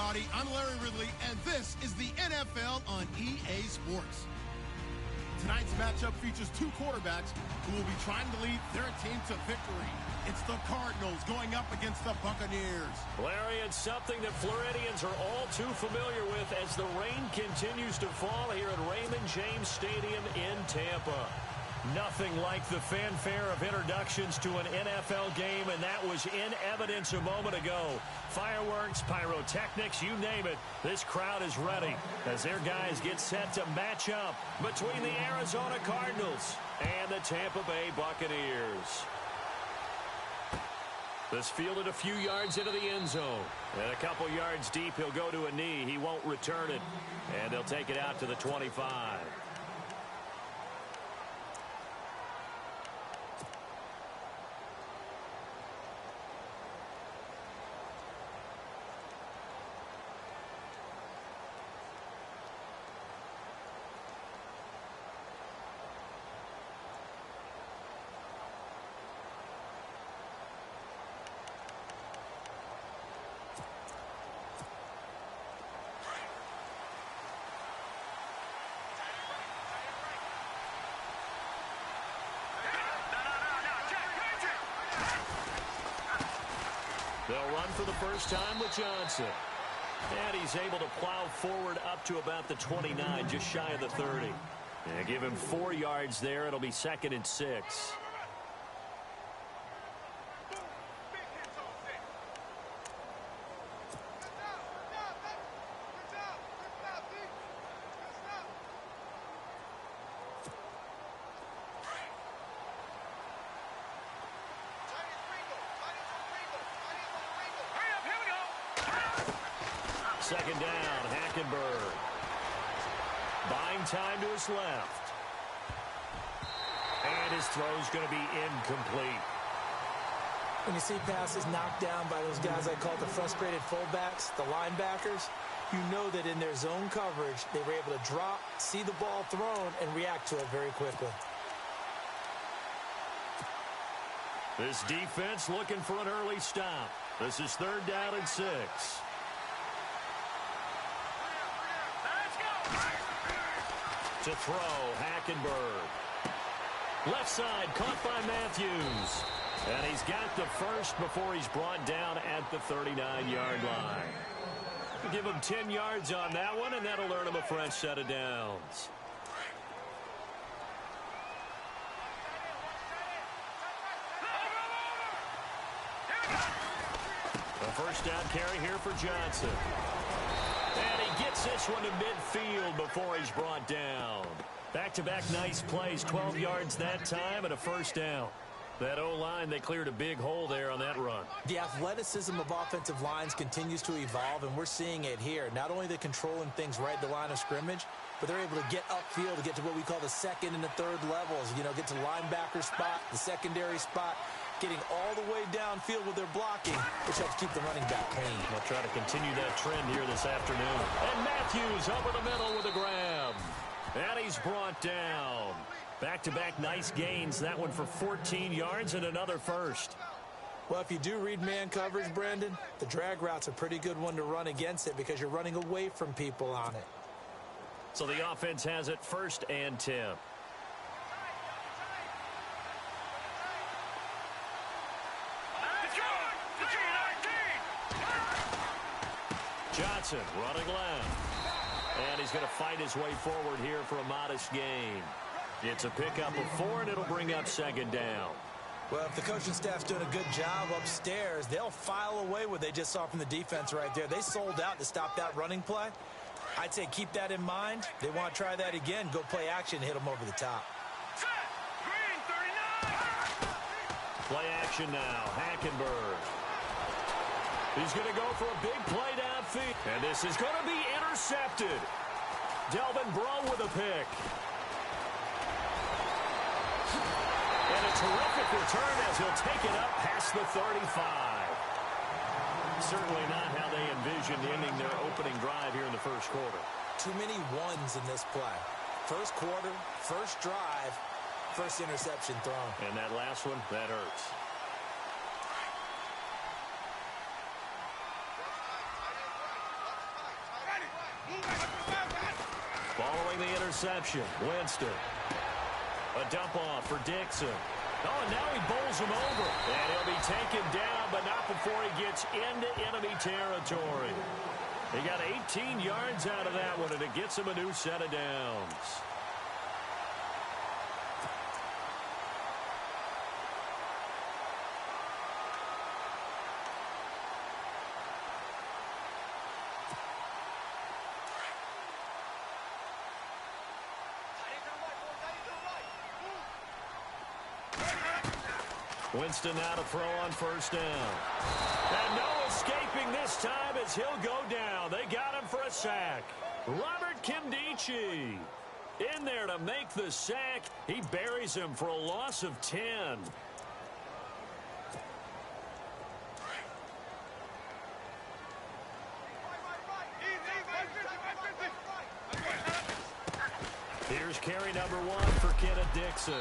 everybody. I'm Larry Ridley, and this is the NFL on EA Sports. Tonight's matchup features two quarterbacks who will be trying to lead their team to victory. It's the Cardinals going up against the Buccaneers. Larry, it's something that Floridians are all too familiar with as the rain continues to fall here at Raymond James Stadium in Tampa. Nothing like the fanfare of introductions to an NFL game, and that was in evidence a moment ago. Fireworks, pyrotechnics, you name it. This crowd is ready as their guys get set to match up between the Arizona Cardinals and the Tampa Bay Buccaneers. This fielded a few yards into the end zone. And a couple yards deep, he'll go to a knee. He won't return it. And they'll take it out to the 25. They'll run for the first time with Johnson. And he's able to plow forward up to about the 29, just shy of the 30. And give him 4 yards there. It'll be 2nd and 6. Second down, Hackenberg. Buying time to his left. And his throw's going to be incomplete. When you see passes knocked down by those guys I call the frustrated fullbacks, the linebackers, you know that in their zone coverage, they were able to drop, see the ball thrown, and react to it very quickly. This defense looking for an early stop. This is 3rd down and 6. To throw, Hackenberg. Left side, caught by Matthews. And he's got the first before he's brought down at the 39-yard line. Give him 10 yards on that one, and that'll earn him a fresh set of downs. A first down carry here for Johnson. And he gets this one to midfield before he's brought down. Back-to-back nice plays, 12 yards that time and a first down. That O-line, they cleared a big hole there on that run. The athleticism of offensive lines continues to evolve, and we're seeing it here. Not only are they controlling things right at the line of scrimmage, but they're able to get upfield to get to what we call the 2nd and the 3rd levels. You know, get to the linebacker spot, the secondary spot, getting all the way downfield with their blocking, which helps keep the running back clean. They'll try to continue that trend here this afternoon. And Matthews over the middle with a grab. And he's brought down. Back-to-back nice gains. That one for 14 yards and another first. Well, if you do read man coverage, Brandon, the drag route's a pretty good one to run against it because you're running away from people on it. So the offense has it 1st and 10. Johnson running left. And he's going to fight his way forward here for a modest gain. It's a pickup of 4, and it'll bring up 2nd down. Well, if the coaching staff's doing a good job upstairs, they'll file away what they just saw from the defense right there. They sold out to stop that running play. I'd say keep that in mind. They want to try that again. Go play action, hit them over the top. Play action now. Hackenberg. He's going to go for a big play downfield. And this is going to be intercepted. Delvin Breaux with a pick. And a terrific return as he'll take it up past the 35. Certainly not how they envisioned ending their opening drive here in the first quarter. Too many ones in this play. First quarter, first drive, first interception thrown. And that last one, that hurts. interception. Winston. A dump off for Dixon. Oh, and now he bowls him over. And he'll be taken down, but not before he gets into enemy territory. He got 18 yards out of that one, and it gets him a new set of downs. Winston now to throw on first down. And no escaping this time as he'll go down. They got him for a sack. Robert Kimdichie in there to make the sack. He buries him for a loss of 10. Here's carry number 1 for Kenneth Dixon.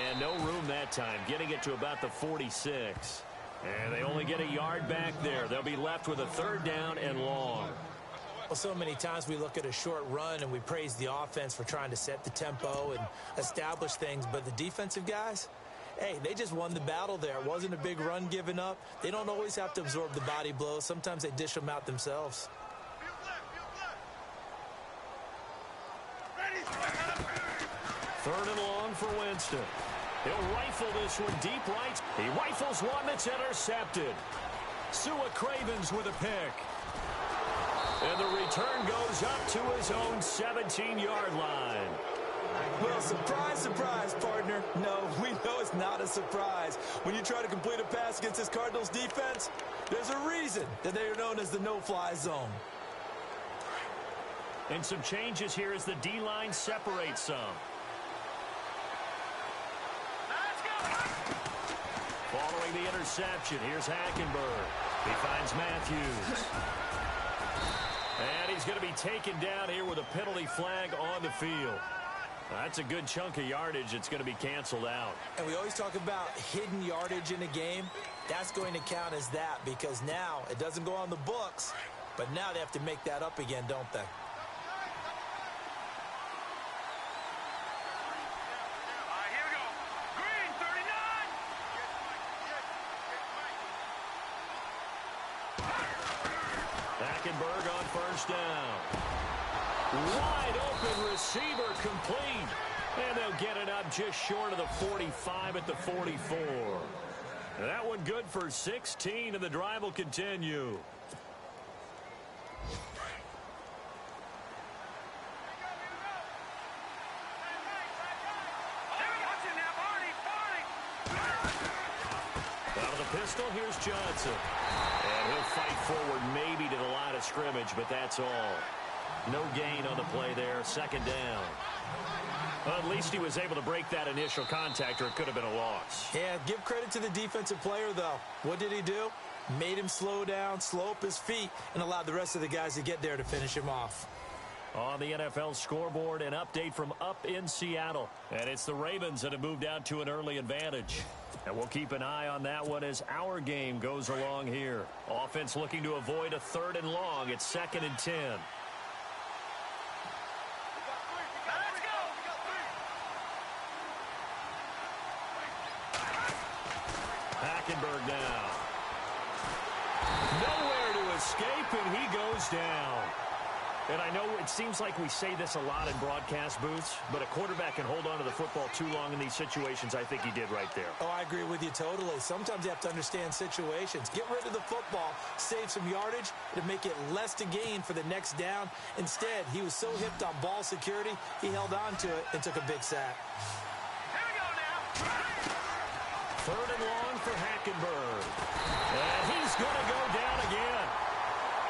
And no room that time, getting it to about the 46. And they only get a yard back there. They'll be left with a third down and long. Well, so many times we look at a short run and we praise the offense for trying to set the tempo and establish things. But the defensive guys, hey, they just won the battle there. It wasn't a big run given up. They don't always have to absorb the body blows. Sometimes they dish them out themselves. Third and long for Winston. He'll rifle this one deep right. He rifles one that's intercepted. Sua Cravens with a pick. And the return goes up to his own 17-yard line. Well, surprise, surprise, partner. No, we know it's not a surprise. When you try to complete a pass against this Cardinals defense, there's a reason that they are known as the no-fly zone. And some changes here as the D-line separates some. Following the interception, here's Hackenberg. He finds Matthews. And he's going to be taken down here with a penalty flag on the field. That's a good chunk of yardage. It's going to be canceled out. And we always talk about hidden yardage in a game. That's going to count as that because now it doesn't go on the books, but now they have to make that up again, don't they? Hackenberg on first down. Wide open receiver complete. And they'll get it up just short of the 45 at the 44. That one good for 16, and the drive will continue. Out of the pistol, here's Johnson. And he'll fight forward maybe to the line of scrimmage, but that's all. No gain on the play there, second down. Well, at least he was able to break that initial contact, or it could have been a loss. Yeah, give credit to the defensive player, though. What did he do? Made him slow down, slow up his feet, and allowed the rest of the guys to get there to finish him off. On the NFL scoreboard, an update from up in Seattle. And it's the Ravens that have moved out to an early advantage. And we'll keep an eye on that one as our game goes along here. Offense looking to avoid a third and long. It's 2nd and 10. Hackenberg now. Nowhere to escape, and he goes down. And I know it seems like we say this a lot in broadcast booths, but a quarterback can hold on to the football too long in these situations. I think he did right there. Oh, I agree with you totally. Sometimes you have to understand situations. Get rid of the football, save some yardage to make it less to gain for the next down. Instead, he was so hipped on ball security, he held on to it and took a big sack. Here we go now. Third and long for Hackenberg. And he's going to go down again.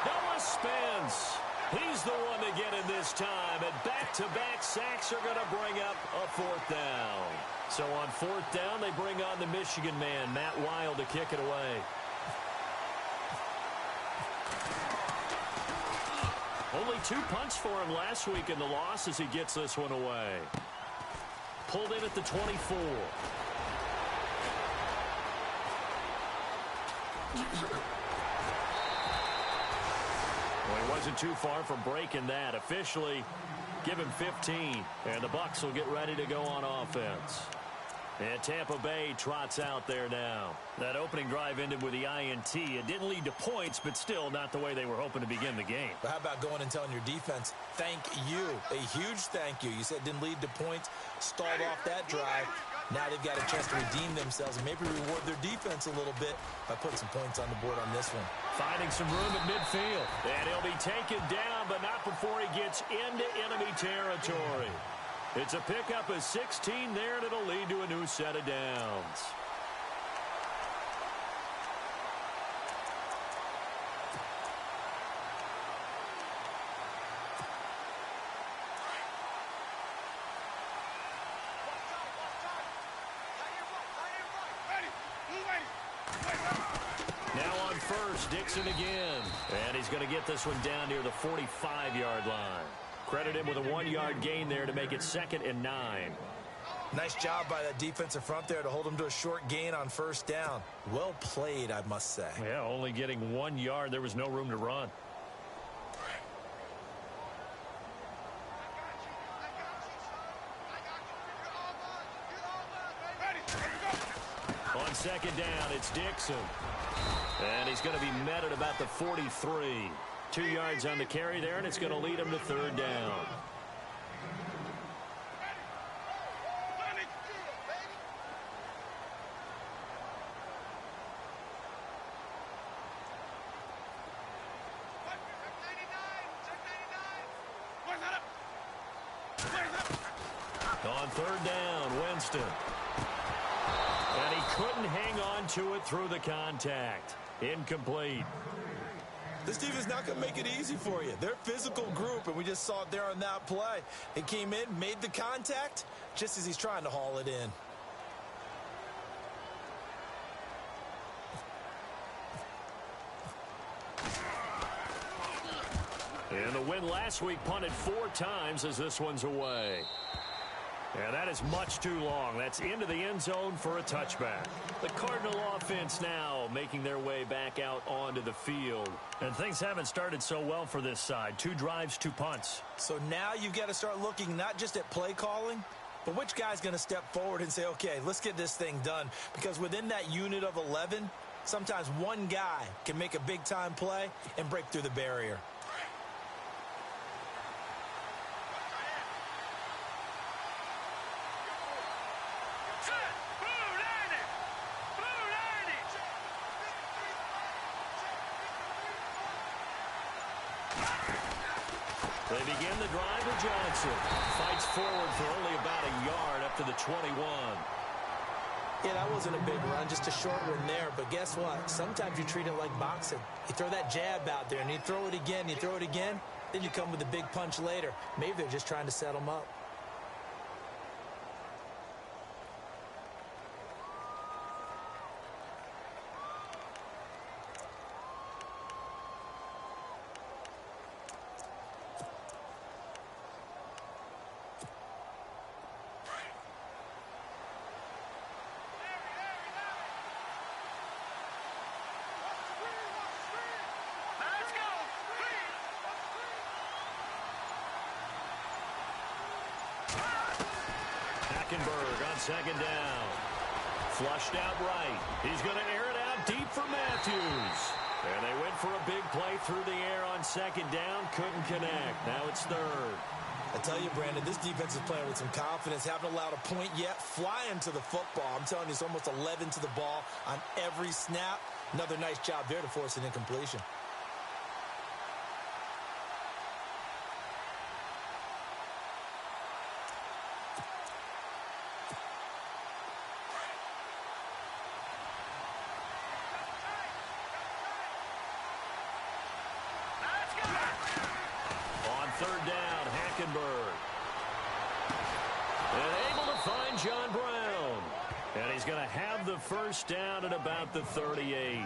Noah Spence. He's the one to get in this time, and back-to-back sacks are going to bring up a fourth down. So on fourth down, they bring on the Michigan man, Matt Wild, to kick it away. Only 2 punts for him last week in the loss as he gets this one away. Pulled in at the 24. Well, he wasn't too far from breaking that. Officially, Give him 15, and the Bucs will get ready to go on offense. And Tampa Bay trots out there now. That opening drive ended with the INT. It didn't lead to points, but still not the way they were hoping to begin the game. But how about going and telling your defense, thank you, a huge thank you. You said it didn't lead to points, stalled off that drive. Now they've got a chance to redeem themselves and maybe reward their defense a little bit by putting some points on the board on this one. Finding some room at midfield. And he'll be taken down, but not before he gets into enemy territory. It's a pickup of 16 there, and it'll lead to a new set of downs. Now on first, Dixon again. And he's going to get this one down near the 45-yard line. Credit him with a 1-yard gain there to make it 2nd and 9. Nice job by that defensive front there to hold him to a short gain on first down. Well played, I must say. Yeah, only getting 1 yard. There was no room to run. On 2nd down, it's Dixon. And he's going to be met at about the 43. 2 yards on the carry there, and it's going to lead him to 3rd down. On 3rd down, Winston. And he couldn't hang on to it through the contact. Incomplete. This defense is not going to make it easy for you. They're a physical group, and we just saw it there on that play. It came in, made the contact, just as he's trying to haul it in. And the win last week punted 4 times as this one's away. And that is much too long. That's into the end zone for a touchback. The Cardinal offense now making their way back out onto the field. And things haven't started so well for this side. 2 drives, 2 punts. So now you've got to start looking not just at play calling, but which guy's going to step forward and say, okay, let's get this thing done. Because within that unit of 11, sometimes one guy can make a big-time play and break through the barrier. They begin the drive with Johnson. Fights forward for only about a yard up to the 21. Yeah, that wasn't a big run, just a short one there. But guess what? Sometimes you treat it like boxing. You throw that jab out there, and you throw it again, then you come with a big punch later. Maybe they're just trying to set them up. On 2nd down. Flushed out right. He's going to air it out deep for Matthews. And they went for a big play through the air on 2nd down. Couldn't connect. Now it's 3rd. I tell you, Brandon, this defense is playing with some confidence. Haven't allowed a point yet. Flying to the football. I'm telling you, it's almost 11 to the ball on every snap. Another nice job there to force an incompletion. On 3rd down, Hackenberg. And able to find John Brown. And he's going to have the first down at about the 38.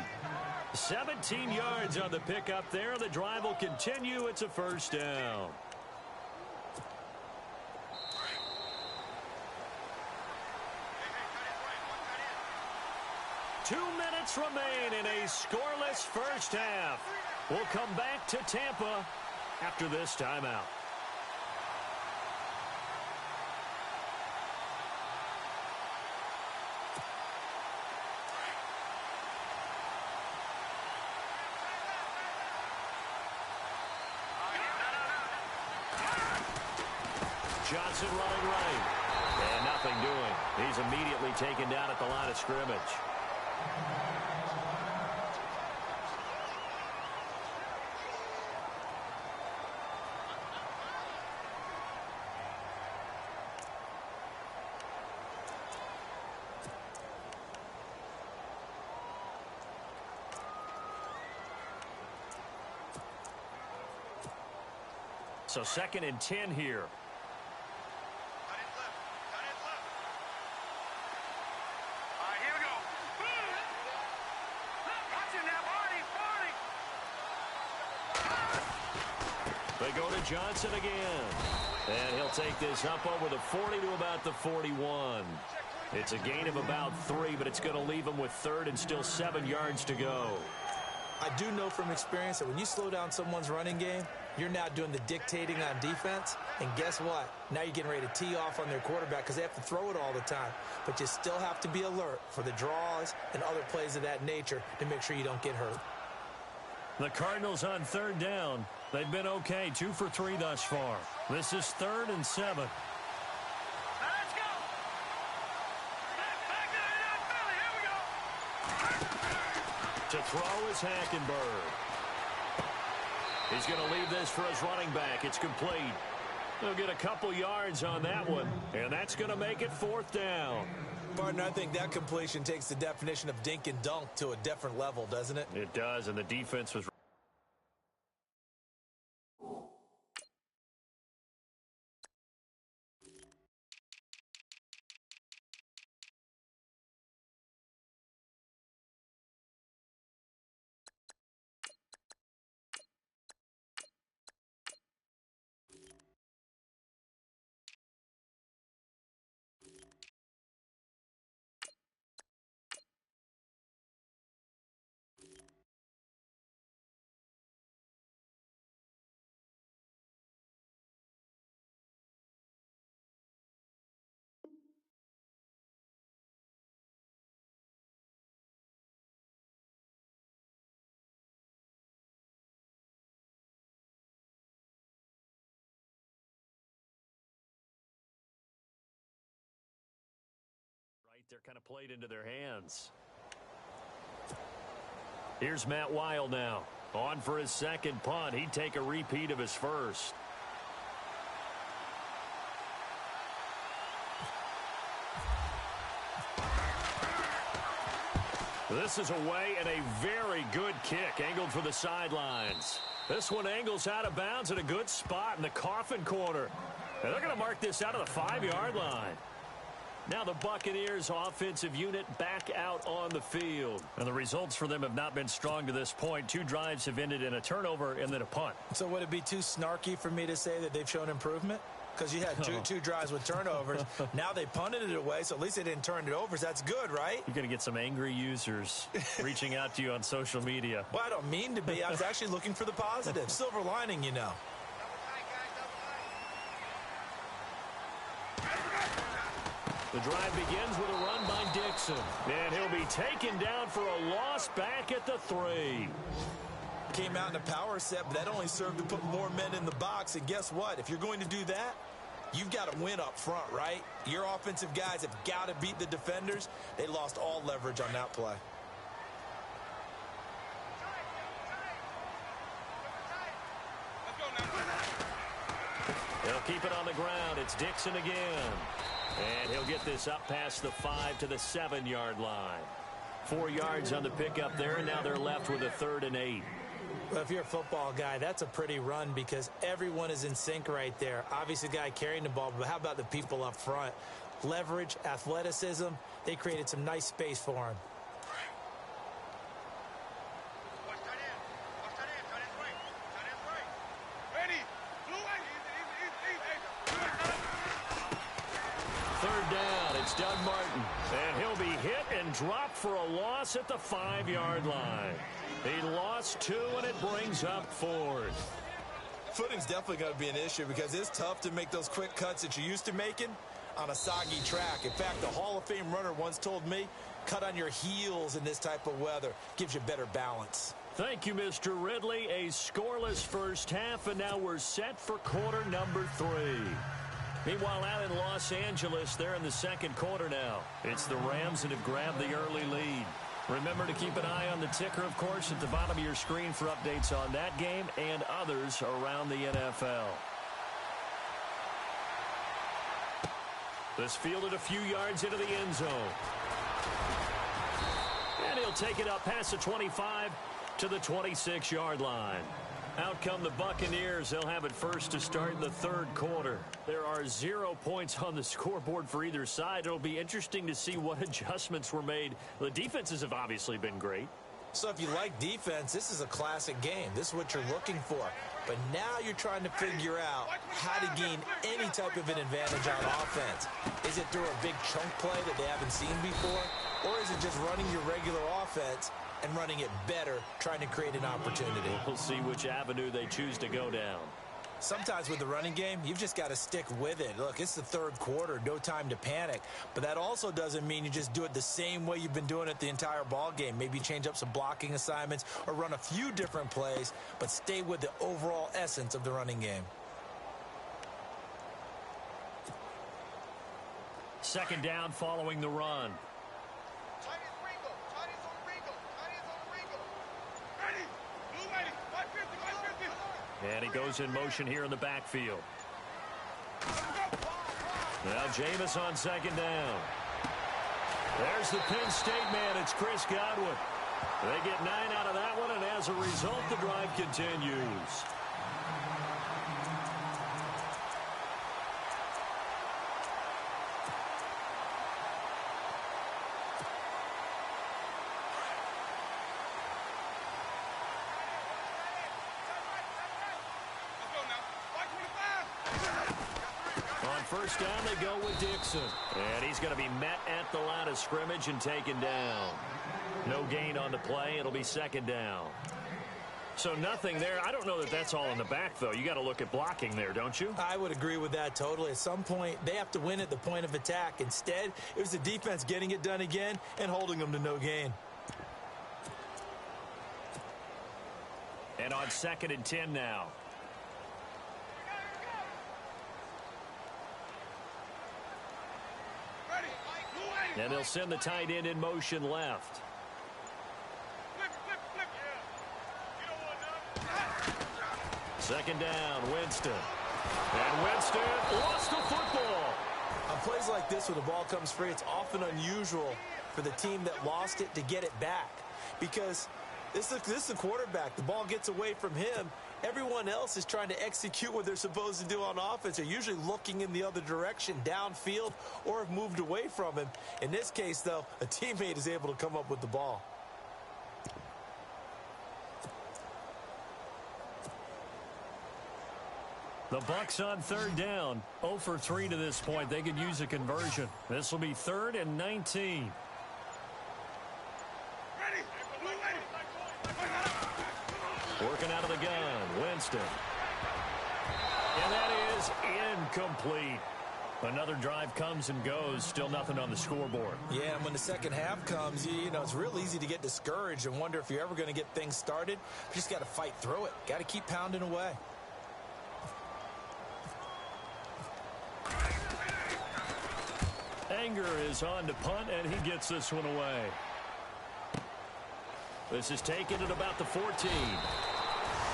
17 yards on the pickup there. The drive will continue. It's a first down. Two minutes remain in a scoreless first half. We'll come back to Tampa after this timeout. Johnson running right. And nothing doing. He's immediately taken down at the line of scrimmage. So 2nd and 10 here. They go to Johnson again. And he'll take this up over the 40 to about the 41. It's a gain of about 3, but it's going to leave him with 3rd and still 7 yards to go. I do know from experience that when you slow down someone's running game, you're now doing the dictating on defense. And guess what? Now you're getting ready to tee off on their quarterback because they have to throw it all the time. But you still have to be alert for the draws and other plays of that nature to make sure you don't get hurt. The Cardinals on 3rd down. They've been okay, 2 for 3 thus far. This is 3rd and 7. Let's go. Back here we go. To throw is Hackenberg. He's going to leave this for his running back. It's complete. He'll get a couple yards on that one, and that's going to make it 4th down. Partner, I think that completion takes the definition of dink and dunk to a different level, doesn't it? It does, and the defense was... They're kind of played into their hands. Here's Matt Weil now. On for his 2nd punt. He'd take a repeat of his first. This is away and a very good kick angled for the sidelines. This one angles out of bounds at a good spot in the coffin corner. And they're going to mark this out of the 5-yard line. Now the Buccaneers offensive unit back out on the field. And the results for them have not been strong to this point. 2 drives have ended in a turnover and then a punt. So would it be too snarky for me to say that they've shown improvement? Because you had two drives with turnovers. Now they punted it away, so at least they didn't turn it over. So that's good, right? You're going to get some angry users reaching out to you on social media. Well, I don't mean to be. I was actually looking for the positive. Silver lining, you know. The drive begins with a run by Dixon. And he'll be taken down for a loss back at the 3. Came out in a power set, but that only served to put more men in the box. And guess what? If you're going to do that, you've got to win up front, right? Your offensive guys have got to beat the defenders. They lost all leverage on that play. They'll keep it on the ground. It's Dixon again. And he'll get this up past the 5 to the 7-yard line. 4 yards on the pickup there, and now they're left with a 3rd and 8. Well, if you're a football guy, that's a pretty run because everyone is in sync right there. Obviously, the guy carrying the ball, but how about the people up front? Leverage, athleticism, they created some nice space for him. Doug Martin, and he'll be hit and dropped for a loss at the 5-yard line. He lost 2, and it brings up 4th. Footing's definitely going to be an issue because it's tough to make those quick cuts that you're used to making on a soggy track. In fact, the Hall of Fame runner once told me, cut on your heels in this type of weather. Gives you better balance. Thank you, Mr. Ridley. A scoreless first half, and now we're set for quarter number 3. Meanwhile, out in Los Angeles, they're in the second quarter now. It's the Rams that have grabbed the early lead. Remember to keep an eye on the ticker, of course, at the bottom of your screen for updates on that game and others around the NFL. This fielded a few yards into the end zone. And he'll take it up past the 25 to the 26-yard line. Out come the Buccaneers. They'll have it first to start the third quarter. There are 0 points on the scoreboard for either side. It'll be interesting to see what adjustments were made. The defenses have obviously been great. So if you like defense, this is a classic game. This is what you're looking for. But now you're trying to figure out how to gain any type of an advantage on offense. Is it through a big chunk play that they haven't seen before? Or is it just running your regular offense and running it better, trying to create an opportunity? We'll see which avenue they choose to go down. Sometimes with the running game, you've just got to stick with it. Look, it's the third quarter, no time to panic. But that also doesn't mean you just do it the same way you've been doing it the entire ball game. Maybe change up some blocking assignments or run a few different plays, but stay with the overall essence of the running game. Second down following the run. And he goes in motion here in the backfield. Now Jameis on second down. There's the Penn State man. It's Chris Godwin. They get 9 out of that one, and as a result, the drive continues. First down, they go with Dixon. And he's going to be met at the line of scrimmage and taken down. No gain on the play. It'll be second down. So nothing there. I don't know that that's all in the back, though. You got to look at blocking there, don't you? I would agree with that totally. At some point, they have to win at the point of attack. Instead, it was the defense getting it done again and holding them to no gain. And on 2nd and 10 now. And they'll send the tight end in motion left. Second down, Winston. And Winston lost the football. On plays like this where the ball comes free, it's often unusual for the team that lost it to get it back. Because this is the quarterback. The ball gets away from him. Everyone else is trying to execute what they're supposed to do on offense. They're usually looking in the other direction, downfield, or have moved away from him. In this case, though, a teammate is able to come up with the ball. The Bucs on third down. 0 for 3 to this point. They could use a conversion. This will be 3rd and 19. Working out of the gun, Winston. And that is incomplete. Another drive comes and goes. Still nothing on the scoreboard. Yeah, and when the second half comes, you know, it's real easy to get discouraged and wonder if you're ever going to get things started. You just got to fight through it. Got to keep pounding away. Anger is on to punt, and he gets this one away. This is taken at about the 14.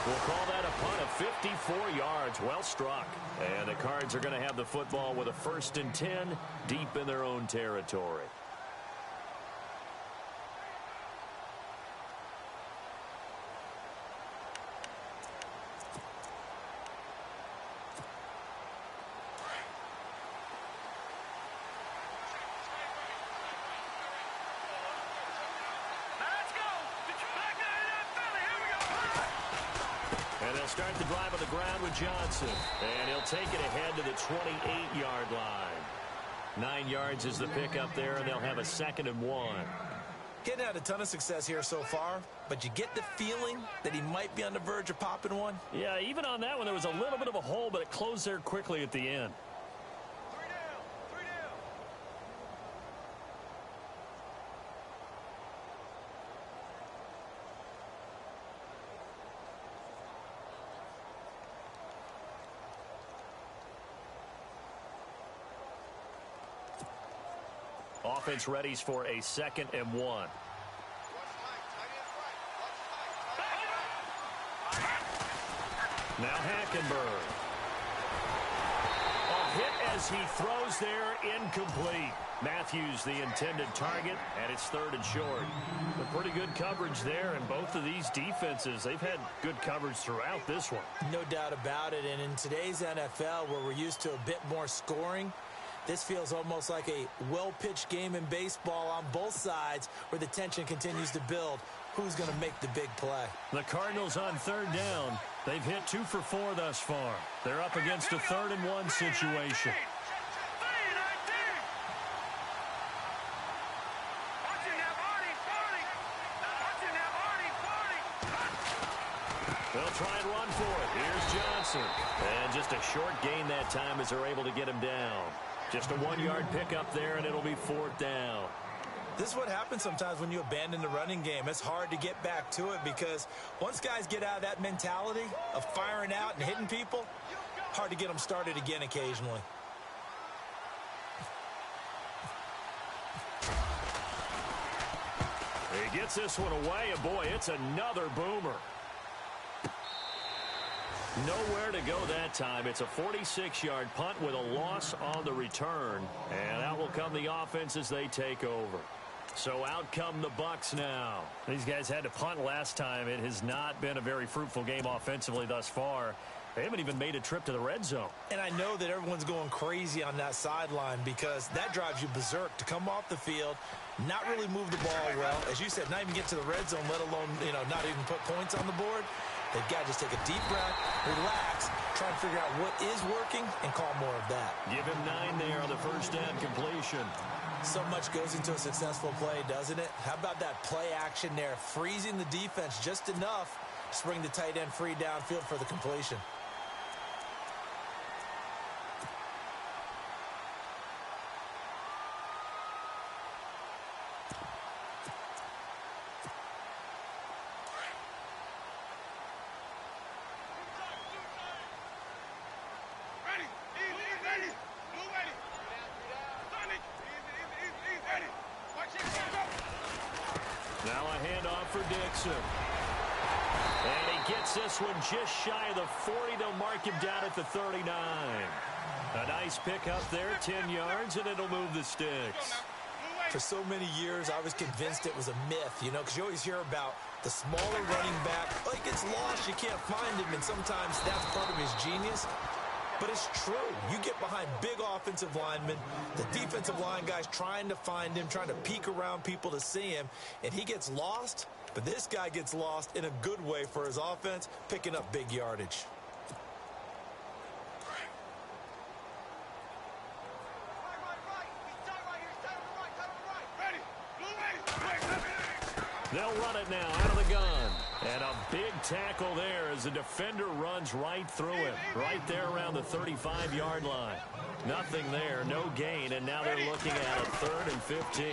We'll call that a punt of 54 yards. Well struck. And the Cards are going to have the football with a 1st and 10 deep in their own territory. Start the drive on the ground with Johnson. And he'll take it ahead to the 28-yard line. 9 yards is the pickup there, and they'll have a 2nd and 1. Getting had a ton of success here so far, but you get the feeling that he might be on the verge of popping one. Yeah, even on that one, there was a little bit of a hole, but it closed there quickly at the end. Offense readies for a 2nd and 1. Now Hackenberg. A hit as he throws there, incomplete. Matthews the intended target, and it's 3rd and short. But pretty good coverage there, and both of these defenses, they've had good coverage throughout this one. No doubt about it, and in today's NFL, where we're used to a bit more scoring, this feels almost like a well-pitched game in baseball on both sides where the tension continues to build. Who's going to make the big play? The Cardinals on 3rd down. They've hit 2 for 4 thus far. They're up against a 3rd and 1 situation. They'll try and run for it. Here's Johnson. And just a short gain that time as they're able to get him down. Just a 1-yard pickup there, and it'll be 4th down. This is what happens sometimes when you abandon the running game. It's hard to get back to it because once guys get out of that mentality of firing out and hitting people, hard to get them started again occasionally. He gets this one away, and boy, it's another boomer. Nowhere to go that time. It's a 46-yard punt with a loss on the return. And out will come the offense as they take over. So out come the Bucs now. These guys had to punt last time. It has not been a very fruitful game offensively thus far. They haven't even made a trip to the red zone. And I know that everyone's going crazy on that sideline because that drives you berserk to come off the field, not really move the ball well. As you said, not even get to the red zone, let alone, not even put points on the board. They've got to just take a deep breath, relax, try and figure out what is working, and call more of that. Give him 9 there on the 1st down completion. So much goes into a successful play, doesn't it? How about that play action there, freezing the defense just enough to bring the tight end free downfield for the completion. Now a handoff for Dixon. And he gets this one just shy of the 40. They'll mark him down at the 39. A nice pickup there, 10 yards, and it'll move the sticks. For so many years, I was convinced it was a myth, because you always hear about the smaller running back. Oh, he gets lost, you can't find him, and sometimes that's part of his genius. But it's true. You get behind big offensive linemen, the defensive line guys trying to find him, trying to peek around people to see him, and he gets lost. But this guy gets lost in a good way for his offense, picking up big yardage. They'll run it now out of the gun. And a big tackle there as the defender runs right through him. Right there around the 35-yard line. Nothing there, no gain, and now they're looking at a 3rd and 15.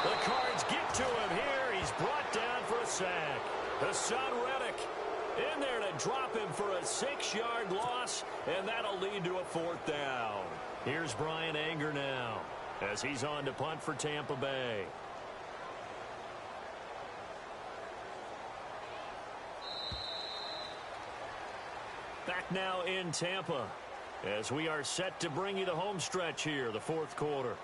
The Cards get to him here. He's brought down for a sack. Hassan Reddick in there to drop him for a 6-yard loss, and that'll lead to a 4th down. Here's Brian Anger now as he's on to punt for Tampa Bay. Back now in Tampa as we are set to bring you the home stretch here, the 4th quarter.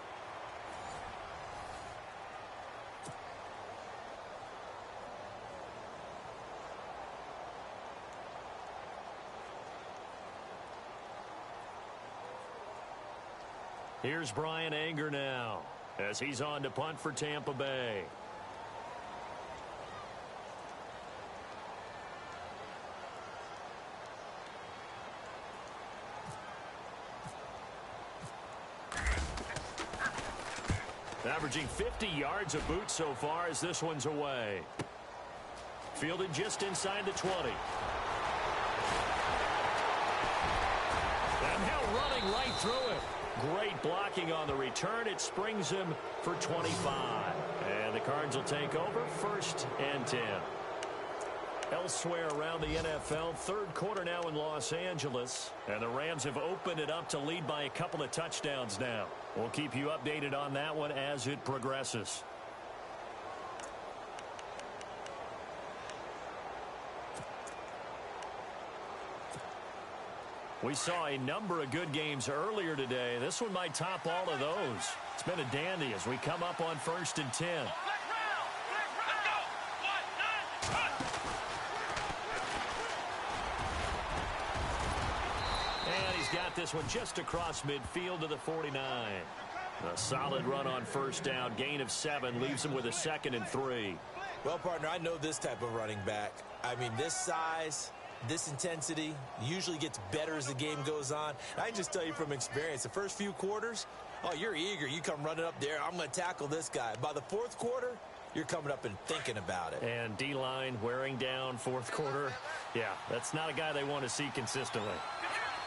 Here's Brian Anger now as he's on to punt for Tampa Bay. Averaging 50 yards a boot so far as this one's away. Fielded just inside the 20. And now running right through it. Great blocking on the return. It springs him for 25. And the Cards will take over 1st and 10. Elsewhere around the NFL, third quarter now in Los Angeles, and the Rams have opened it up to lead by a couple of touchdowns now. We'll keep you updated on that one as it progresses. We saw a number of good games earlier today. This one might top all of those. It's been a dandy as we come up on 1st and 10. And he's got this one just across midfield to the 49. A solid run on first down. Gain of 7 leaves him with a 2nd and 3. Well, partner, I know this type of running back. I mean, this size, this intensity usually gets better as the game goes on. I can just tell you from experience, the first few quarters, oh, you're eager. You come running up there. I'm going to tackle this guy. By the fourth quarter, you're coming up and thinking about it. And D-line wearing down fourth quarter. Yeah, that's not a guy they want to see consistently.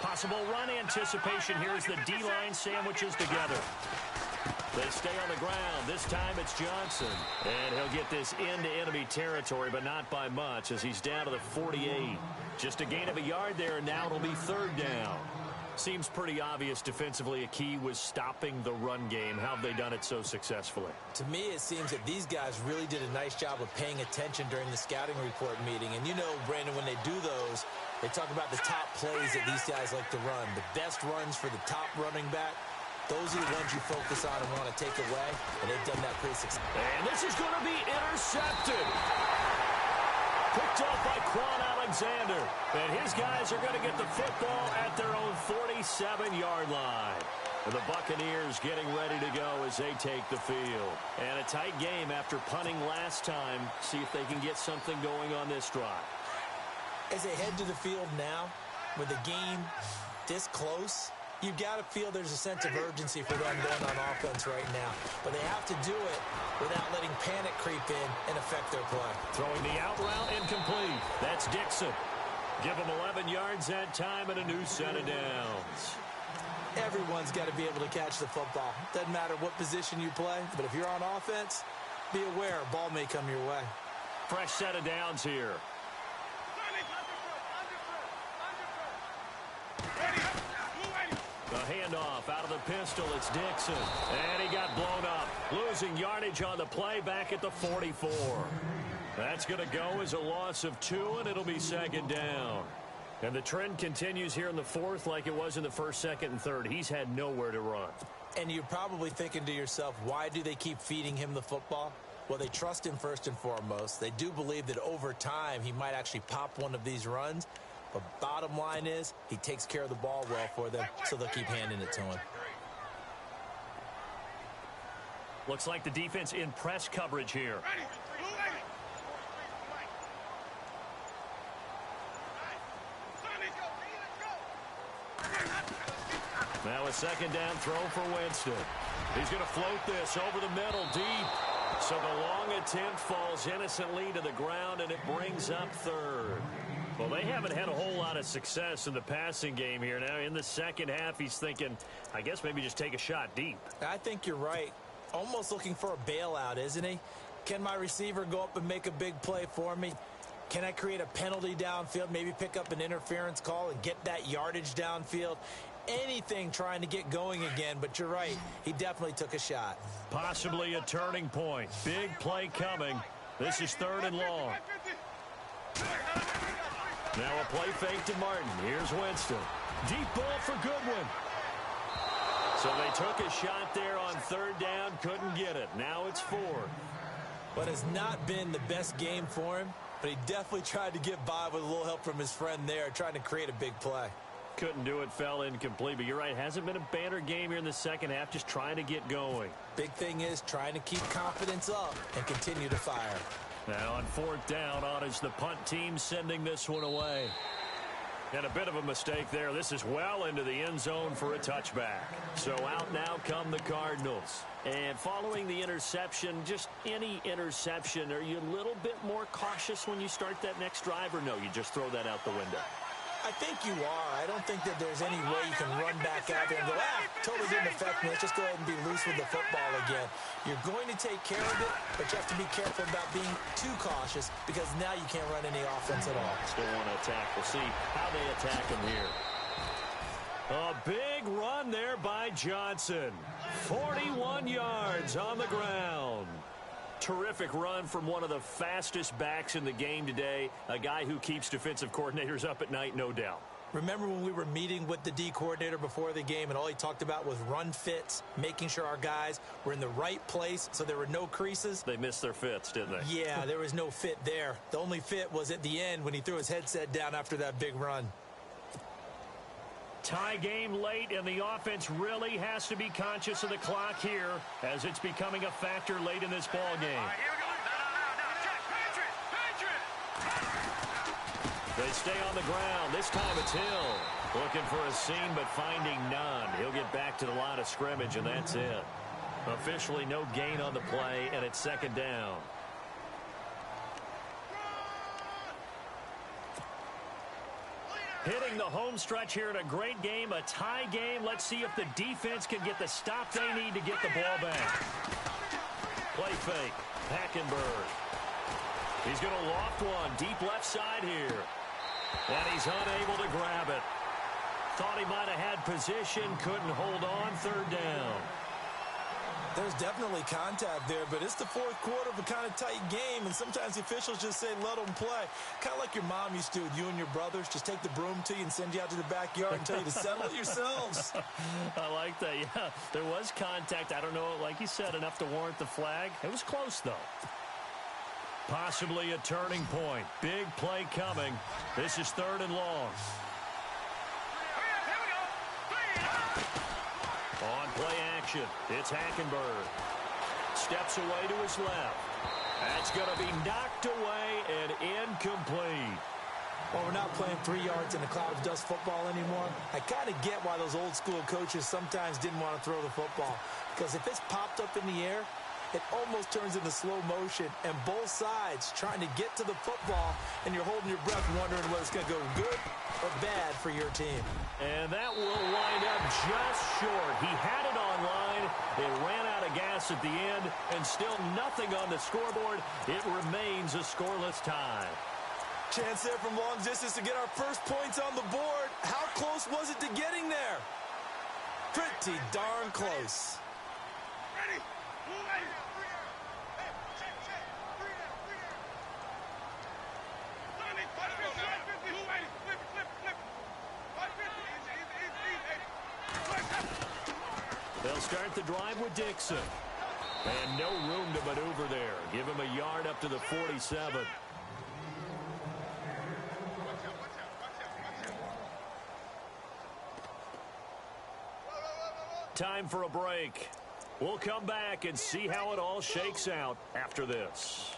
Possible run anticipation here as the D-line sandwiches together. They stay on the ground. This time it's Johnson. And he'll get this into enemy territory, but not by much as he's down to the 48. Just a gain of a yard there, and now it'll be 3rd down. Seems pretty obvious defensively a key was stopping the run game. How have they done it so successfully? To me, it seems that these guys really did a nice job of paying attention during the scouting report meeting. And you know, Brandon, when they do those, they talk about the top plays that these guys like to run. The best runs for the top running back. Those are the ones you focus on and want to take away, and they've done that pretty successfully. And this is going to be intercepted. Picked off by Quan Alexander. And his guys are going to get the football at their own 47-yard line. And the Buccaneers getting ready to go as they take the field. And a tight game after punting last time. See if they can get something going on this drive. As they head to the field now, with the game this close, you've got to feel there's a sense of urgency for them going on offense right now. But they have to do it without letting panic creep in and affect their play. Throwing the out route incomplete. That's Dixon. Give him 11 yards that time and a new set of downs. Everyone's got to be able to catch the football. Doesn't matter what position you play, but if you're on offense, be aware a ball may come your way. Fresh set of downs here. The handoff out of the pistol. It's Dixon. And he got blown up. Losing yardage on the play back at the 44. That's going to go as a loss of 2, and it'll be 2nd down. And the trend continues here in the 4th like it was in the 1st, 2nd, and 3rd. He's had nowhere to run. And you're probably thinking to yourself, why do they keep feeding him the football? Well, they trust him first and foremost. They do believe that over time he might actually pop one of these runs. But bottom line is, he takes care of the ball well for them, so they'll keep handing it to him. Looks like the defense in press coverage here. Now a 2nd down throw for Winston. He's going to float this over the middle deep. So the long attempt falls innocently to the ground, and it brings up 3rd. Well, they haven't had a whole lot of success in the passing game here. Now, in the second half, he's thinking, I guess maybe just take a shot deep. I think you're right. Almost looking for a bailout, isn't he? Can my receiver go up and make a big play for me? Can I create a penalty downfield, maybe pick up an interference call and get that yardage downfield? Anything trying to get going again, but you're right. He definitely took a shot. Possibly a turning point. Big play coming. This is 3rd and long. Now a play fake to Martin. Here's Winston. Deep ball for Goodwin. So they took a shot there on 3rd down. Couldn't get it. Now it's 4th. But it's not been the best game for him. But he definitely tried to get by with a little help from his friend there, trying to create a big play. Couldn't do it, fell incomplete. But you're right, hasn't been a banner game here in the second half, just trying to get going. Big thing is trying to keep confidence up and continue to fire. Now on 4th down on is the punt team sending this one away. And a bit of a mistake there. This is well into the end zone for a touchback. So out now come the Cardinals. And following the interception, just any interception, are you a little bit more cautious when you start that next drive, or no, you just throw that out the window? I think you are. I don't think that there's any way you can run back out there and go, totally didn't affect me. Let's just go ahead and be loose with the football again. You're going to take care of it, but you have to be careful about being too cautious because now you can't run any offense at all. Still want to attack. We'll see how they attack him here. A big run there by Johnson. 41 yards on the ground. Terrific run from one of the fastest backs in the game today. A guy who keeps defensive coordinators up at night, no doubt. Remember when we were meeting with the D coordinator before the game and all he talked about was run fits, making sure our guys were in the right place so there were no creases? They missed their fits, didn't they? Yeah, there was no fit there. The only fit was at the end when he threw his headset down after that big run. Tie game late, and the offense really has to be conscious of the clock here as it's becoming a factor late in this ball game. All right, here we go. No, check. Patriot. They stay on the ground. This time it's Hill. Looking for a seam, but finding none. He'll get back to the line of scrimmage, and that's it. Officially no gain on the play, and it's second down. Hitting the home stretch here in a great game, a tie game. Let's see if the defense can get the stop they need to get the ball back. Play fake. Hackenberg. He's going to loft one deep left side here. And he's unable to grab it. Thought he might have had position, couldn't hold on, third down. There's definitely contact there, but it's the fourth quarter of a kind of tight game, and sometimes the officials just say, let them play. Kind of like your mom used to with you and your brothers. Just take the broom to you and send you out to the backyard and tell you to settle it yourselves. I like that, yeah. There was contact. I don't know, like you said, enough to warrant the flag. It was close, though. Possibly a turning point. Big play coming. This is third and long. On play action, it's Hackenberg. Steps away to his left. That's going to be knocked away and incomplete. Well, we're not playing 3 yards in a cloud of dust football anymore. I kind of get why those old school coaches sometimes didn't want to throw the football. Because if it's popped up in the air, it almost turns into slow motion, and both sides trying to get to the football, and you're holding your breath wondering whether it's going to go good or bad for your team. And that will wind up just short. He had it on line. It ran out of gas at the end, and still nothing on the scoreboard. It remains a scoreless tie. Chance there from long distance to get our first points on the board. How close was it to getting there? Pretty darn close. Ready? They'll start the drive with Dixon. And no room to maneuver there. Give him a yard up to the 47. Time for a break. We'll come back and see how it all shakes out after this.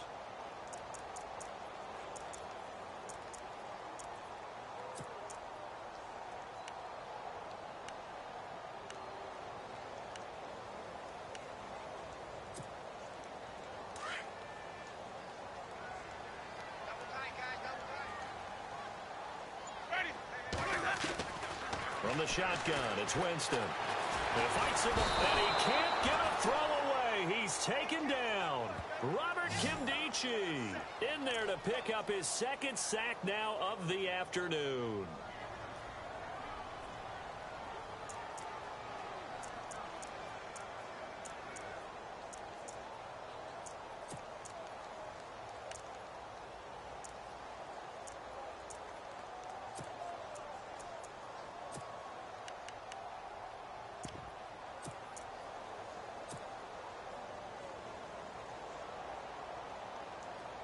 From the shotgun, it's Winston. He fights him, and he can't get a throw away. He's taken down. Robert Kimdichie in there to pick up his second sack now of the afternoon.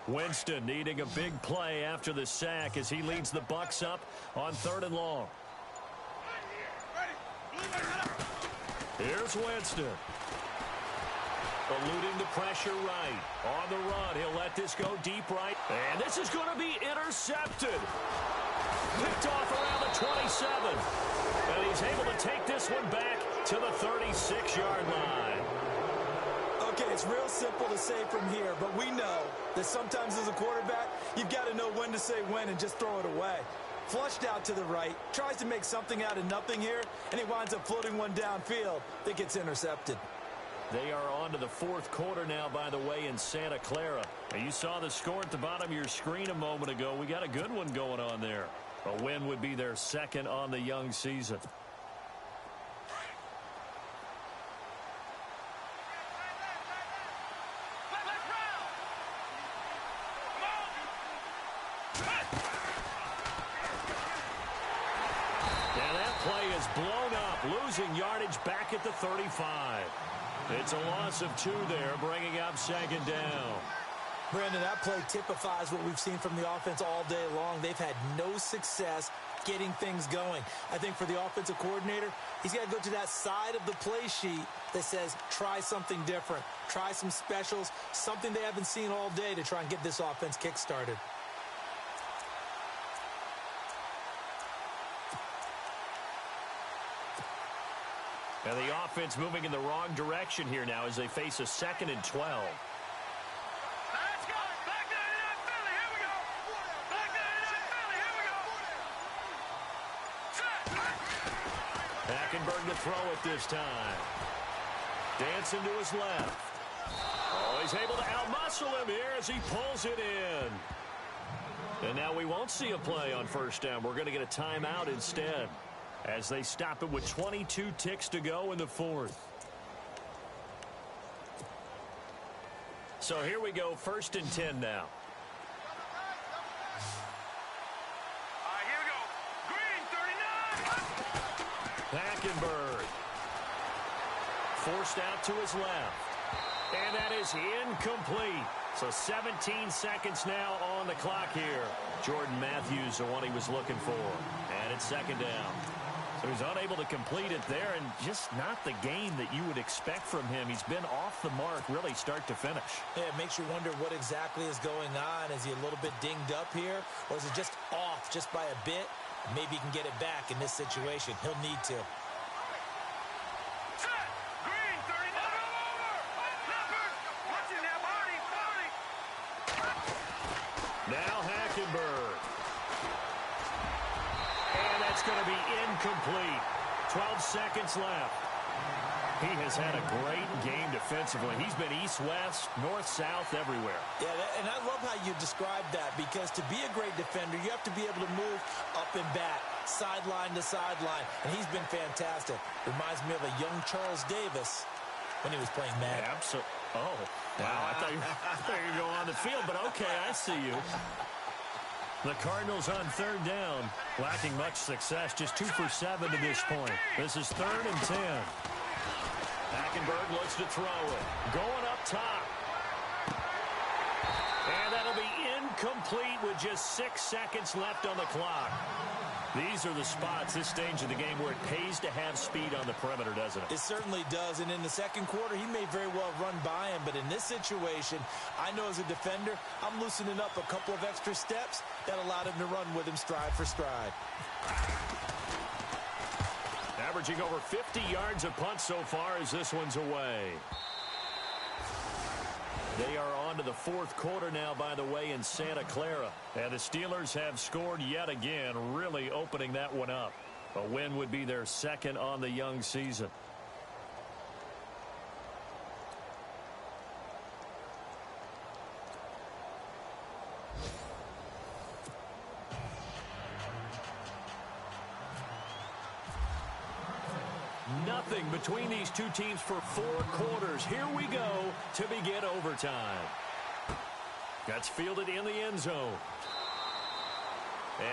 Winston needing a big play after the sack as he leads the Bucs up on third and long. Here's Winston. Eluding the pressure right. On the run, he'll let this go deep right. And this is going to be intercepted. Picked off around the 27. And he's able to take this one back to the 36-yard line. Okay, it's real simple to say from here, but we know that sometimes as a quarterback, you've got to know when to say when and just throw it away. Flushed out to the right, tries to make something out of nothing here, and he winds up floating one downfield that gets intercepted. They are on to the fourth quarter now, by the way, in Santa Clara. Now, you saw the score at the bottom of your screen a moment ago. We got a good one going on there. A win would be their second on the young season. Blown up, losing yardage back at the 35. It's a loss of 2 there, bringing up second down. Brandon, that play typifies what we've seen from the offense all day long. They've had no success getting things going. I think for the offensive coordinator, he's got to go to that side of the play sheet that says try something different, try some specials, something they haven't seen all day to try and get this offense kick-started. And the offense moving in the wrong direction here now as they face a 2nd and 12. Let's go. Black 99 Philly. Here we go. Black 99 Philly. Here we go. Set. Hackenberg to throw it this time. Dancing to his left. Oh, he's able to outmuscle him here as he pulls it in. And now we won't see a play on first down. We're going to get a timeout instead, as they stop it with 22 ticks to go in the fourth. So here we go, 1st and 10 now. All right, here we go. Green, 39. Hackenberg. Forced out to his left. And that is incomplete. So 17 seconds now on the clock here. Jordan Matthews, the one he was looking for. And it's 2nd down. So he's unable to complete it there, and just not the game that you would expect from him. He's been off the mark really start to finish. Yeah, it makes you wonder what exactly is going on. Is he a little bit dinged up here, or is it just off just by a bit? Maybe he can get it back in this situation. He'll need to. Set. Green, 39. Leopard. Watching that body. Now Hackenberg. And that's going to be incomplete. 12 seconds left. He has had a great game defensively. He's been east-west, north-south, everywhere. Yeah, and I love how you described that, because to be a great defender, you have to be able to move up and back, sideline to sideline, and he's been fantastic. Reminds me of a young Charles Davis when he was playing Madden. Absolutely. Oh, wow. I thought you were going on the field, but okay, I see you. The Cardinals on 3rd down, lacking much success, just 2 for 7 to this point. This is 3rd and 10. Hackenberg looks to throw it. Going up top. And that'll be incomplete with just 6 seconds left on the clock. These are the spots, this stage of the game, where it pays to have speed on the perimeter, doesn't it? It certainly does, and in the second quarter, he may very well run by him, but in this situation, I know as a defender, I'm loosening up a couple of extra steps that allowed him to run with him stride for stride. Averaging over 50 yards a punt so far as this one's away. They are on to the fourth quarter now, by the way, in Santa Clara. And the Steelers have scored yet again, really opening that one up. A win would be their second on the young season. Nothing between these two teams for 4 quarters. Here we go to begin overtime. That's fielded in the end zone.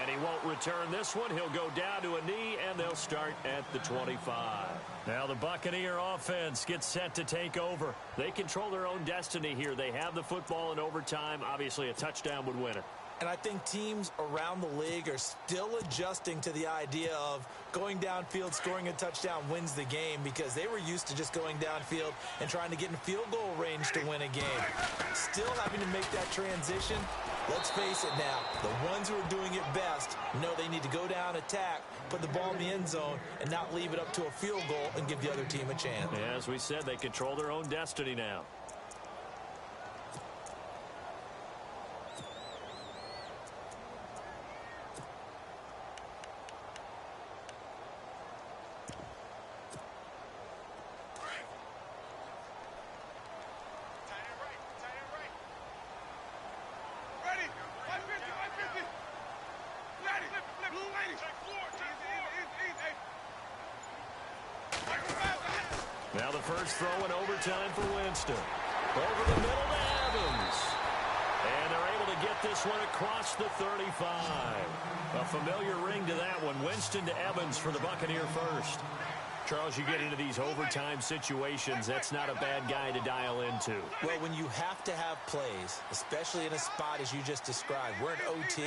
And he won't return this one. He'll go down to a knee, and they'll start at the 25. Now the Buccaneer offense gets set to take over. They control their own destiny here. They have the football in overtime. Obviously, a touchdown would win it. And I think teams around the league are still adjusting to the idea of going downfield, scoring a touchdown wins the game, because they were used to just going downfield and trying to get in field goal range to win a game. Still having to make that transition. Let's face it now, the ones who are doing it best know they need to go down, attack, put the ball in the end zone, and not leave it up to a field goal and give the other team a chance. Yeah, as we said, they control their own destiny now. Now the first throw in overtime for Winston. Over the middle to Evans. And they're able to get this one across the 35. A familiar ring to that one. Winston to Evans for the Buccaneer first. Charles, you get into these overtime situations, that's not a bad guy to dial into. Well, when you have to have plays, especially in a spot as you just described, we're in OT,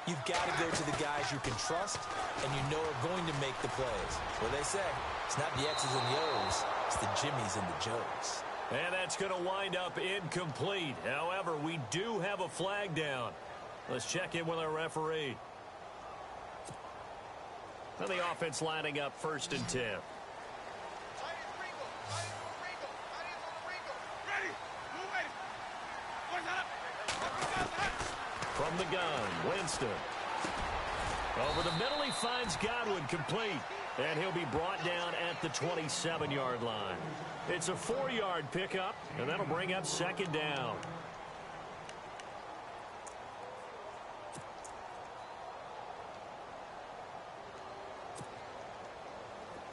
you've got to go to the guys you can trust and you know are going to make the plays. What they say, it's not the X's and the O's, it's the Jimmies and the Joes. And that's going to wind up incomplete. However, we do have a flag down. Let's check in with our referee. And the offense lining up 1st and 10. From the gun, Winston. Over the middle, he finds Gywu complete. And he'll be brought down at the 27-yard line. It's a 4-yard pickup, and that'll bring up 2nd down.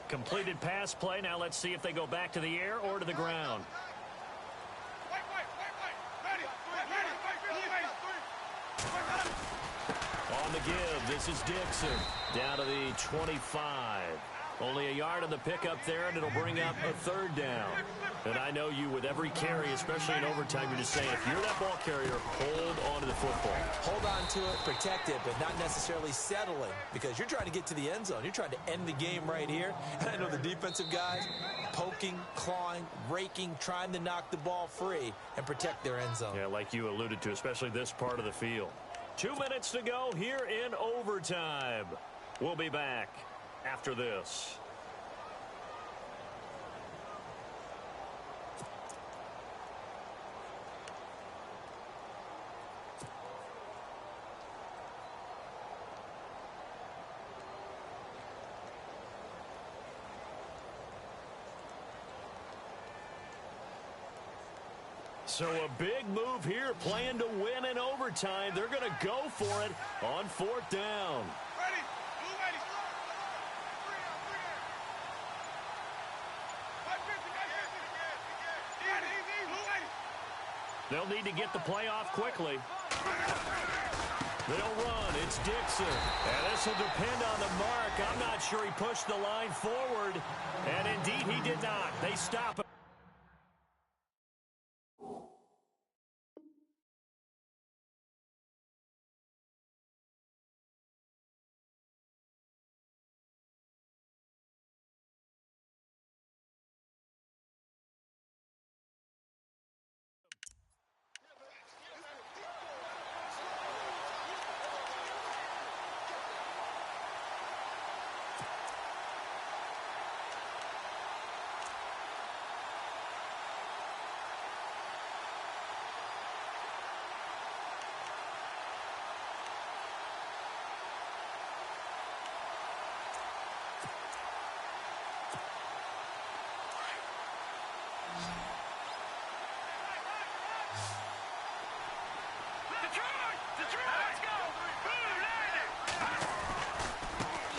Completed pass play. Now let's see if they go back to the air or to the ground. On the give, this is Dixon. Down to the 25. Only a yard on the pickup there, and it'll bring up a 3rd down. And I know you, with every carry, especially in overtime, you're just saying, if you're that ball carrier, hold on to the football. Hold on to it, protect it, but not necessarily settling, because you're trying to get to the end zone. You're trying to end the game right here. And I know the defensive guys poking, clawing, raking, trying to knock the ball free and protect their end zone. Yeah, like you alluded to, especially this part of the field. 2 minutes to go here in overtime. We'll be back after this. So a big move here, playing to win in overtime. They're going to go for it on 4th down. They'll need to get the play off quickly. They'll run. It's Dixon. And this will depend on the mark. I'm not sure he pushed the line forward. And indeed, he did not. They stop it.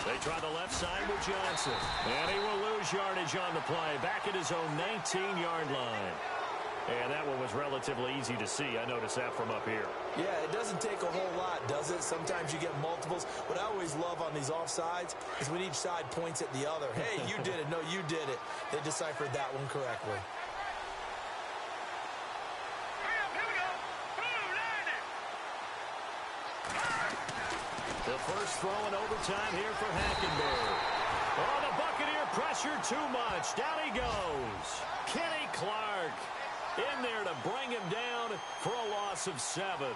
They try the left side with Johnson. And he will lose yardage on the play. Back at his own 19-yard line. And that one was relatively easy to see. I noticed that from up here. Yeah, it doesn't take a whole lot, does it? Sometimes you get multiples. What I always love on these offsides is when each side points at the other. Hey, you did it. No, you did it. They deciphered that one correctly. The first throw in overtime here for Hackenberg. Oh, the Buccaneer pressure too much. Down he goes. Kenny Clark in there to bring him down for a loss of 7.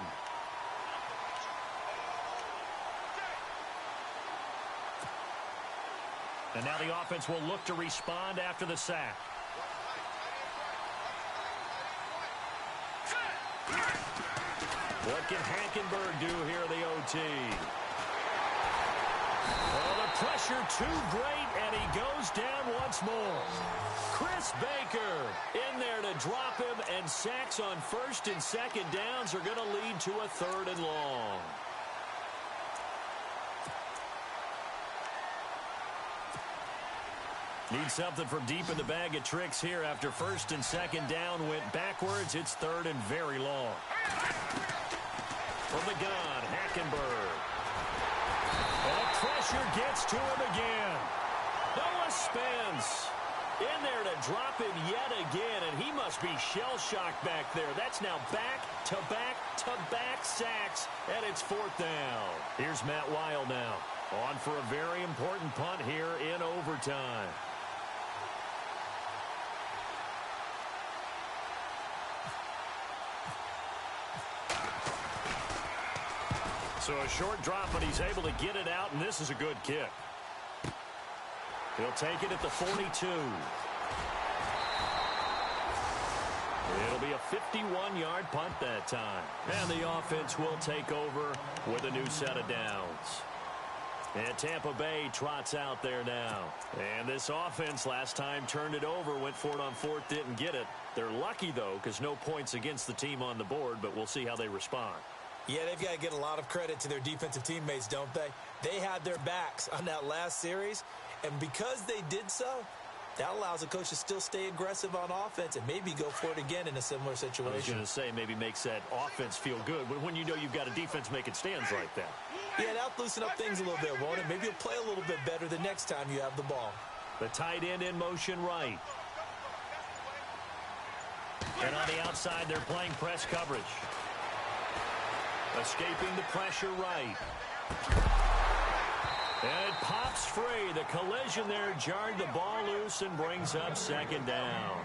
And now the offense will look to respond after the sack. What can Hackenberg do here in the OT? Oh, the pressure too great, and he goes down once more. Chris Baker in there to drop him, and sacks on 1st and 2nd downs are going to lead to a 3rd and long. Need something from deep in the bag of tricks here after first and second down went backwards. It's third and very long. From the gun, Hackenberg. And the pressure gets to him again. Noah Spence in there to drop it yet again, and he must be shell-shocked back there. That's now back-to-back-to-back sacks, and it's fourth down. Here's Matt Weil now, on for a very important punt here in overtime. So a short drop, but he's able to get it out, and this is a good kick. He'll take it at the 42. It'll be a 51-yard punt that time. And the offense will take over with a new set of downs. And Tampa Bay trots out there now. And this offense last time turned it over, went for it on fourth, didn't get it. They're lucky, though, because no points against the team on the board, but we'll see how they respond. Yeah, they've got to get a lot of credit to their defensive teammates, don't they? They had their backs on that last series, and because they did so, that allows the coach to still stay aggressive on offense and maybe go for it again in a similar situation. I was going to say maybe makes that offense feel good, but when you know you've got a defense making stands like that. Yeah, that'll loosen up things a little bit, won't it? Maybe you'll play a little bit better the next time you have the ball. The tight end in motion right. And on the outside, they're playing press coverage. Escaping the pressure right. And it pops free. The collision there jarred the ball loose and brings up second down.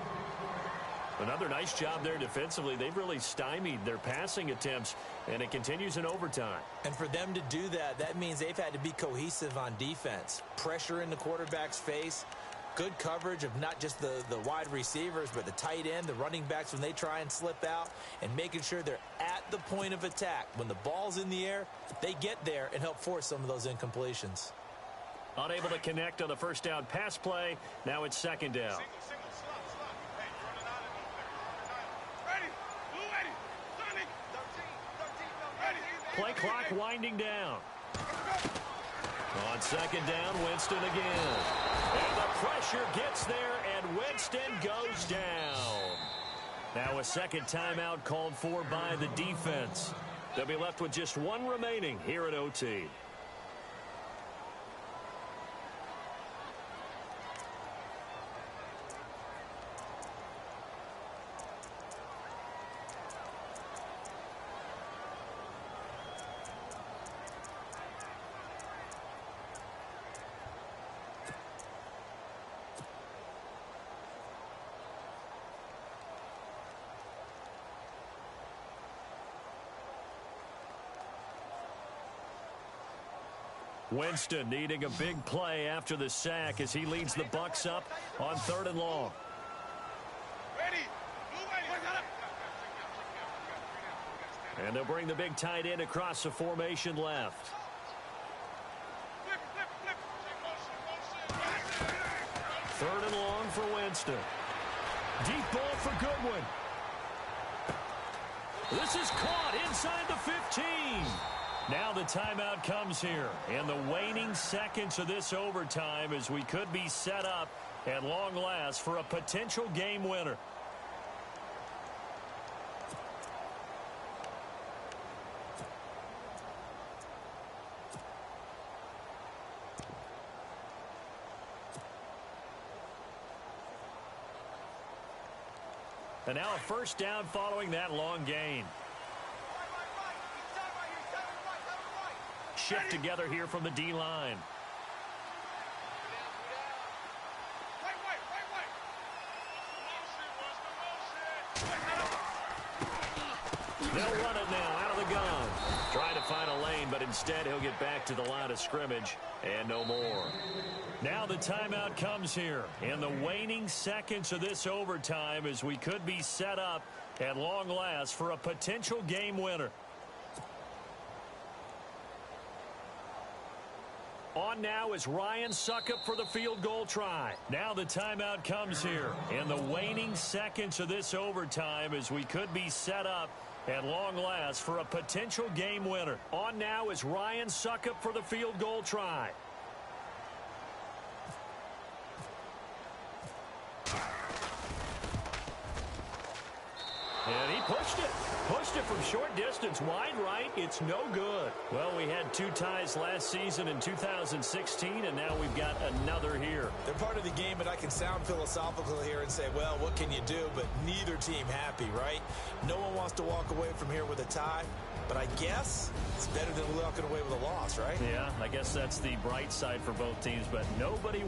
Another nice job there defensively. They've really stymied their passing attempts, and it continues in overtime. And for them to do that, that means they've had to be cohesive on defense. Pressure in the quarterback's face. Good coverage of not just the wide receivers, but the tight end, the running backs when they try and slip out, and making sure they're at the point of attack. When the ball's in the air, they get there and help force some of those incompletions. Unable to connect on the first down pass play. Now it's second down. Play clock winding down. On second down, Winston again. And the pressure gets there, and Winston goes down. Now a second timeout called for by the defense. They'll be left with just one remaining here at OT. Winston needing a big play after the sack as he leads the Bucs up on third and long. And they'll bring the big tight end across the formation left. Third and long for Winston. Deep ball for Goodwin. This is caught inside the 15. Now the timeout comes here in the waning seconds of this overtime as we could be set up at long last for a potential game winner. And now a first down following that long gain. Shift together here from the D-line. They'll run it now out of the gun. Trying to find a lane, but instead he'll get back to the line of scrimmage and no more. Now the timeout comes here in the waning seconds of this overtime as we could be set up at long last for a potential game winner. On now is Ryan Suckup for the field goal try. Now the timeout comes here in the waning seconds of this overtime as we could be set up at long last for a potential game winner. On now is Ryan Suckup for the field goal try. Pushed it from short distance, wide right. It's no good. Well, we had 2 ties last season in 2016, and now we've got another here. They're part of the game, but I can sound philosophical here and say, well, what can you do? But neither team happy, right? No one wants to walk away from here with a tie, but I guess it's better than walking away with a loss, right? Yeah, I guess that's the bright side for both teams, but nobody